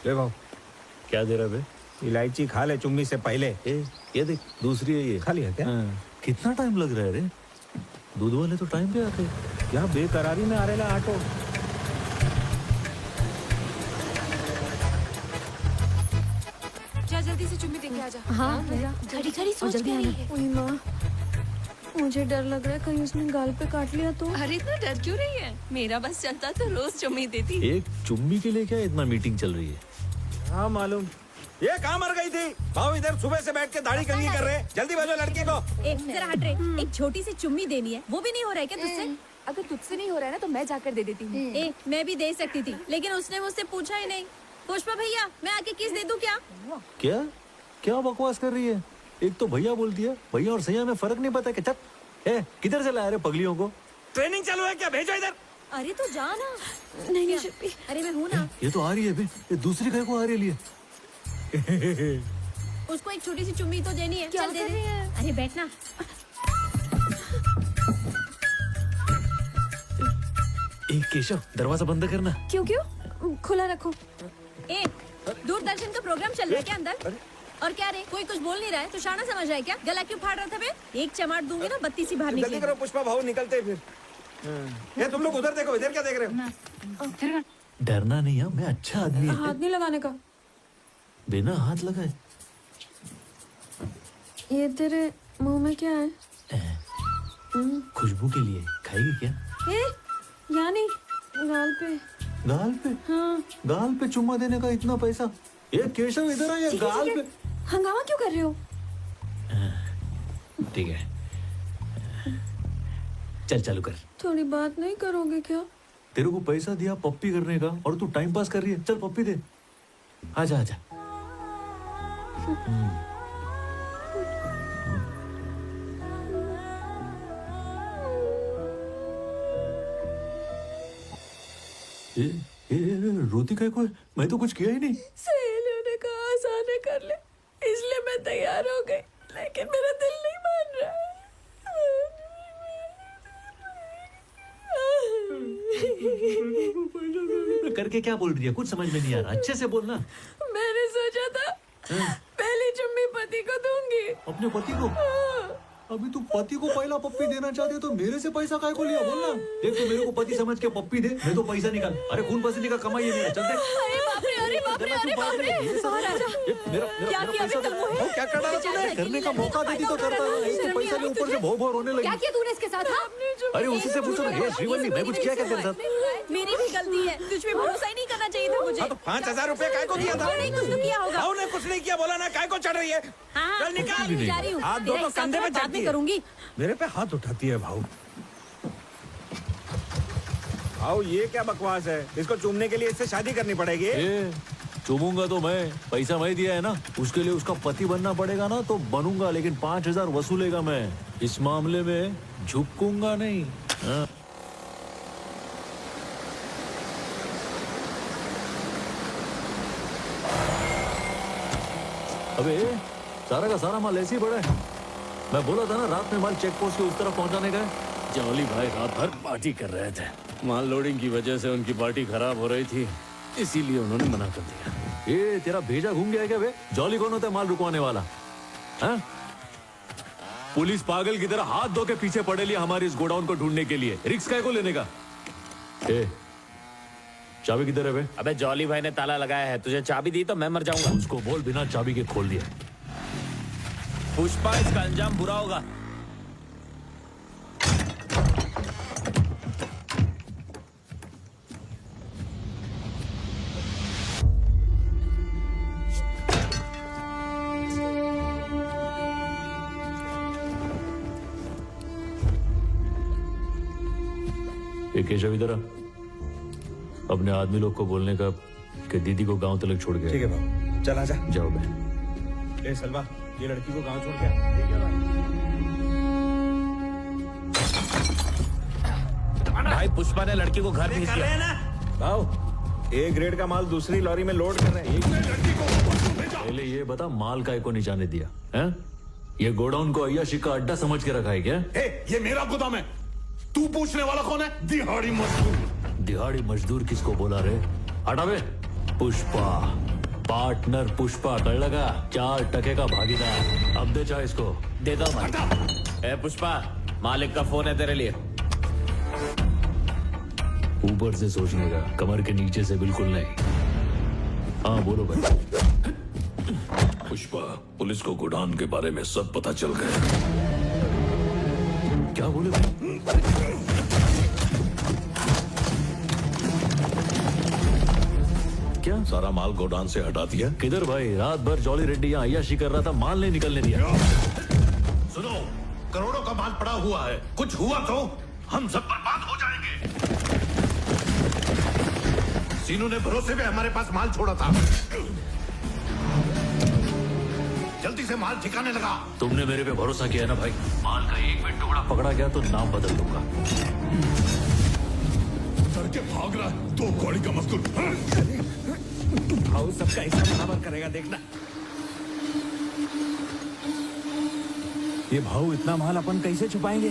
ले भाव। क्या दे रहा बे? इलायची खा ले चुम्मी से पहले। ये देख दूसरी है ये। खा लिया क्या? कितना टाइम लग रहा है रे? दूध वाले तो टाइम पे आते। क्या बेकरारी में आ रहा है ऑटो। जा जल्दी से चुम्मी देके आजा। हाँ मेरा खड़ी खड़ी सोच जल्दी क्या रही आना। है? ओए माँ, मुझे डर लग रहा है कहीं उसने गाल पे काट लिया तो। अरे इतना डर क्यों रही है? मेरा बस चलता तो रोज चुम्मी देती। एक चुम्मी के लिए क्या इतना मीटिंग चल रही है? हाँ मालूम। ये कहाँ मर गई थी? भाव इधर सुबह से बैठ के दाढ़ी कंघी कर रहे हैं। जल्दी भेजो लड़की को। जरा हट रे, एक छोटी सी चुम्मी देनी है, वो भी नहीं हो रहा है क्या तुझसे? अगर तुझसे नहीं हो रहा है ना तो मैं जाकर दे देती हूँ। मैं भी दे सकती थी, लेकिन उसने मुझसे पूछा ही नहीं। पुष्पा भैया, मैं आके किस दे दूं क्या? क्या क्या बकवास कर रही है? एक तो भैया बोलती है, भैया और सैया में फर्क नहीं पता क्या? चल किधर से लाया रे पगलियों को? ट्रेनिंग चालू है क्या? भेजो इधर। अरे तो जा ना। नहीं क्या? शिप्पी। अरे मैं हूँ ना। ये तो आ रही है बे, ये दूसरी गाय को आ रही है। उसको एक छोटी सी चुम्मी तो देनी है। क्या चल दे कर दे। रही है? अरे बैठना। केशव दरवाजा बंद करना। क्यों क्यों? खुला रखो। दूरदर्शन का प्रोग्राम चल रहा है क्या अंदर? और क्या रे, कोई कुछ बोल नहीं रहा है तो शाना समझ रहा है क्या? गला क्यों फाड़ रहा था बे? एक चमाट दूंगी ना बत्ती सी बाहर जल्दी निकलेगी। करो पुष्पा, भाव निकलते फिर। ये तुम लोग उधर देखो, इधर क्या देख रहे हो? डरना नहीं है, मैं अच्छा आदमी है। हाथ नहीं लगाने का। बिना हाथ लगाए। ये तेरे मुंह में क्या है? खुशबू के लिए खाएगी क्या? यानी गाल पे। गाल पे? हाँ। गाल पे चुम्मा देने का इतना पैसा? ये केशव इधर आया गाल पे। हंगामा क्यों कर रहे हो? ठीक है, चल चालू कर। थोड़ी बात नहीं करोगे क्या? तेरे को पैसा दिया पप्पी करने का और तू टाइम पास कर रही है। चल पप्पी दे। आजा आजा। रोती काय को है? मैं तो कुछ किया ही नहीं। सहेलियों ने कहा आसाने कर ले, इसलिए मैं तैयार हो गई, लेकिन मेरा दिल नहीं मान रहा है। करके क्या बोल रही है? कुछ समझ में नहीं आ रहा, अच्छे से बोलना। मैंने सोचा था पहली चुम्मी पति को दूंगी। अपने पति को? अभी तू पति को पहला पप्पी देना चाहते तो मेरे से पैसा काय को लिया? बोलना। देख तू मेरे को पति समझ के पप्पी दे, मैं तो पैसा निकाल। अरे खून पसीने का कमाई है मेरा। चल दे। अरे बाप रे, अरे बाप रे, अरे बाप रे। मेरा पैसा दे। क्या कर रहा है तूने? करने का मौका देती तो करता ना। एक तो पैसा के ऊपर से भौ भौ रोने लगी। क्या किया तूने इसके साथ? हाँ? अरे उसी से पूछो ना। हे श्रीवल्ली, मैं कुछ किया क्या तेरे साथ? मेरी भी गलती है, तुझ पे भरोसा ही नहीं करना चाहिए था मुझे। हाँ तो 5,000 रुपया काय को दिया था? नहीं कुछ तो किया होगा। भाव ने कुछ नहीं किया, बोला ना काय को चढ़ रही है। हाँ, चल निकाल। मैं जा रही हूँ। हाथ दो तेरा तो हिसाब कंधे तो पे मैं बाद चढ़ती में है। करूंगी। मेरे पे हाथ उठाती है भाव। भाव ये क्या बकवास है? इसको चूमने के लिए इससे शादी करनी पड़ेगी। चूमूंगा तो मैं, पैसा मैं दिया है ना। उसके लिए उसका पति बनना पड़ेगा ना तो बनूंगा, लेकिन 5,000 वसूलेगा मैं। इस मामले में झुकूंगा नहीं। हाँ। अबे सारा का सारा माल ऐसे ही पड़ा है। मैं बोला था ना रात में माल चेक पोस्ट के उस तरफ पहुंचाने का है। जॉली भाई रात भर पार्टी कर रहे थे। माल लोडिंग की वजह से उनकी पार्टी खराब हो रही थी, इसीलिए उन्होंने मना कर दिया। ये तेरा भेजा घूम गया क्या बे? जॉली कौन होता है माल रुकवाने वाला? हाँ? पुलिस पागल की तरह हाथ धो के पीछे पड़े लिए हमारे इस गोडाउन को ढूंढने के लिए। रिस्क काय को लेने का? चाबी किधर है बे? अबे जॉली भाई ने ताला लगाया है, तुझे चाबी दी तो मैं मर जाऊंगा। उसको बोल बिना चाबी के खोल दिया। पुष्पा, इसका अंजाम बुरा होगा। केशव इधर आ। अपने आदमी लोग को बोलने का कि दीदी को गांव तक छोड़ गया। ठीक है भाव, चल आजा। जाओ बहन। ए सलवा, ये लड़की को गांव छोड़ के आ। ठीक है भाई पुष्पा ने लड़की को घर भेज दिया ना। भाव ए ग्रेड का माल दूसरी लॉरी में लोड कर रहे हैं। पहले ये बता माल काय को नहीं जाने दिया है? ये गोडाउन को अय्याशी का अड्डा समझ के रखा है क्या? ये मेरा गोदाम है, तू पूछने वाला कौन है? दिहाड़ी मजदूर। दिहाड़ी मजदूर किसको बोला रे? हटा बे। पुष्पा, पार्टनर पुष्पा, कळलं का? 4% का भागीदार. अब दे चाहे इसको. देता हूँ मालिक. ए पुष्पा, मालिक का फोन है तेरे लिए. ऊपर से सोचने का, कमर के नीचे से बिल्कुल नहीं. हाँ बोलो भाई. पुष्पा, पुलिस को गोडाउन के बारे में सब पता चल गया. क्या बोले भाई? क्या? सारा माल गोडाउन से हटा दिया. किधर भाई? रात भर जॉली रेड्डी यहाँ अय्याशी कर रहा था, माल नहीं निकलने दिया. सुनो, करोड़ों का माल पड़ा हुआ है. कुछ हुआ तो हम सब बर्बाद हो जाएंगे. सीनू ने भरोसे पे हमारे पास माल छोड़ा था. जल्दी से माल ठिकाने लगा. तुमने मेरे पे भरोसा किया ना भाई. माल का एक भी टुकड़ा पकड़ा गया तो नाम बदल दूंगा. करके भाग रहा है. 2 कौड़ी का मजदूर. भाव सबका हिसाब बराबर करेगा, देखना. ये भाव इतना माल अपन कैसे छुपाएंगे?